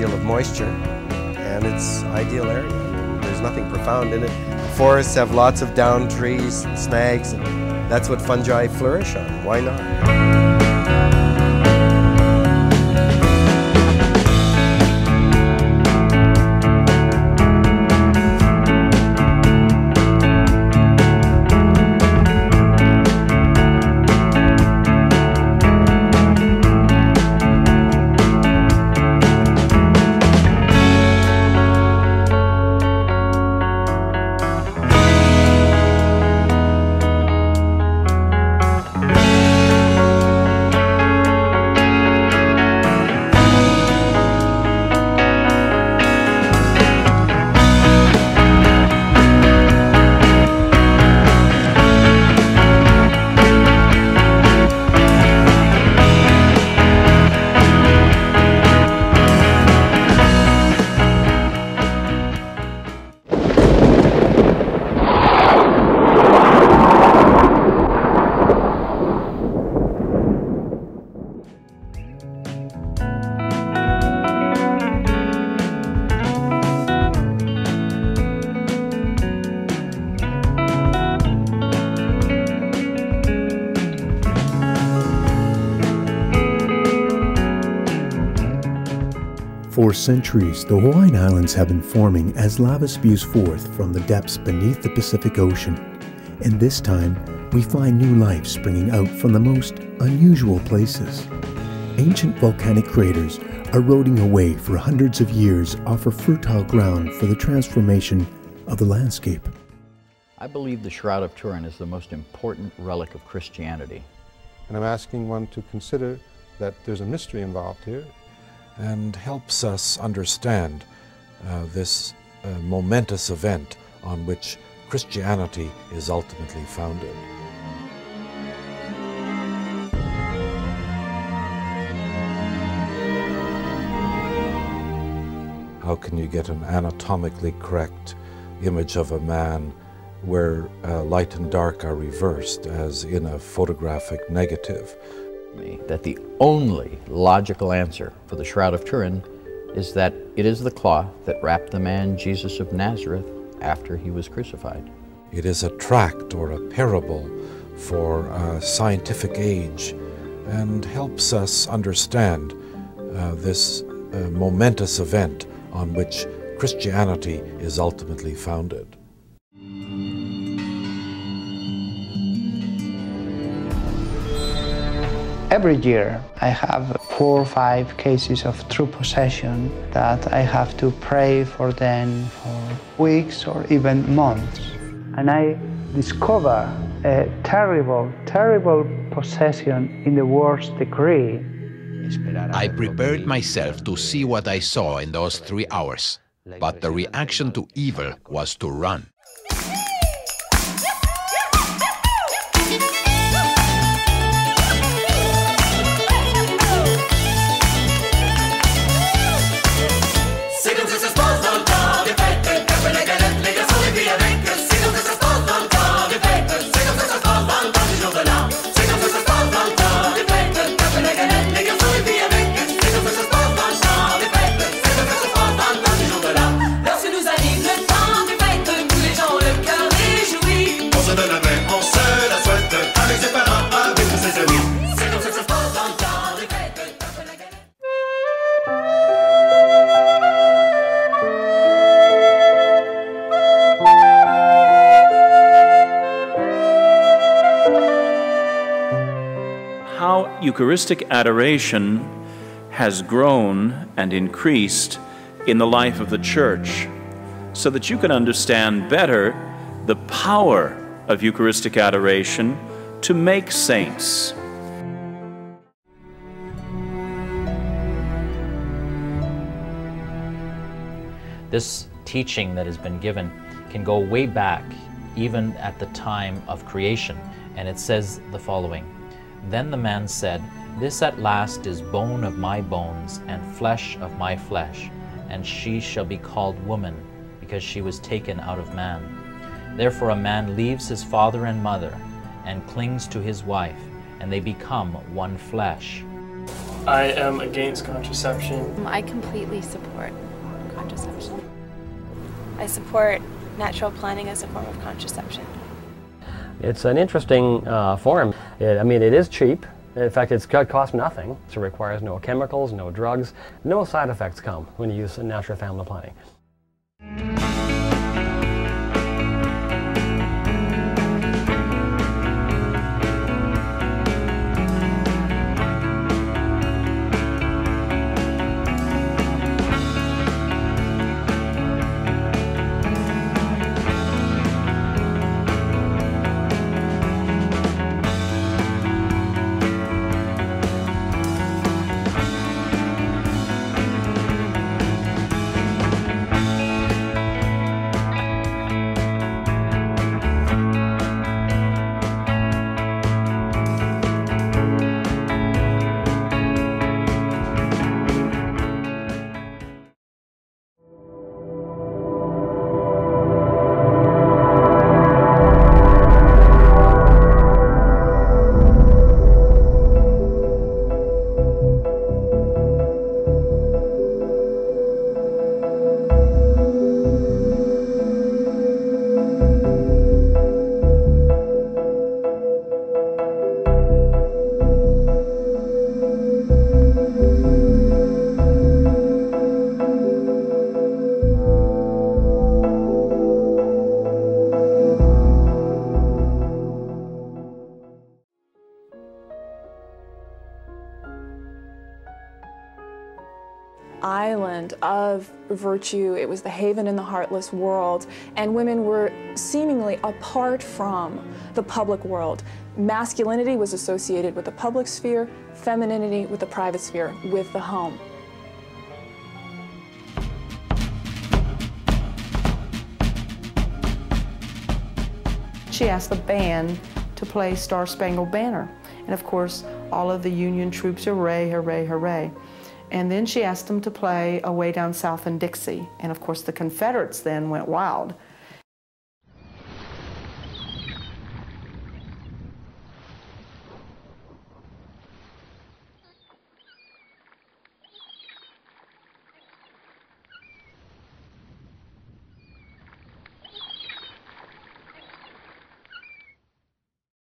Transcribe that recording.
deal of moisture, and it's ideal area. There's nothing profound in it. Forests have lots of down trees, snags, and that's what fungi flourish on. Why not? For centuries, the Hawaiian Islands have been forming as lava spews forth from the depths beneath the Pacific Ocean. And this time, we find new life springing out from the most unusual places. Ancient volcanic craters eroding away for hundreds of years offer fertile ground for the transformation of the landscape. I believe the Shroud of Turin is the most important relic of Christianity. And I'm asking one to consider that there's a mystery involved here, and helps us understand this momentous event on which Christianity is ultimately founded. How can you get an anatomically correct image of a man where light and dark are reversed, as in a photographic negative? That the only logical answer for the Shroud of Turin is that it is the cloth that wrapped the man Jesus of Nazareth after he was crucified. It is a tract or a parable for a scientific age and helps us understand this momentous event on which Christianity is ultimately founded. Every year I have 4 or 5 cases of true possession that I have to pray for them for weeks or even months. And I discover a terrible, terrible possession in the worst degree. I prepared myself to see what I saw in those 3 hours, but the reaction to evil was to run. How Eucharistic adoration has grown and increased in the life of the Church, so that you can understand better the power of Eucharistic adoration to make saints. This teaching that has been given can go way back, even at the time of creation, and it says the following: "Then the man said, 'This at last is bone of my bones and flesh of my flesh, and she shall be called woman, because she was taken out of man. Therefore a man leaves his father and mother and clings to his wife, and they become one flesh.'" I am against contraception. I completely support contraception. I support natural planning as a form of contraception. It's an interesting form. I mean, it is cheap. In fact, it costs nothing. So it requires no chemicals, no drugs. No side effects come when you use natural family planning. Island of virtue. It was the haven in the heartless world, and women were seemingly apart from the public world. Masculinity was associated with the public sphere, femininity with the private sphere, with the home. She asked the band to play Star Spangled Banner, and of course all of the Union troops, hooray, hooray, hooray. And then she asked them to play Away Down South in Dixie. And of course the Confederates then went wild.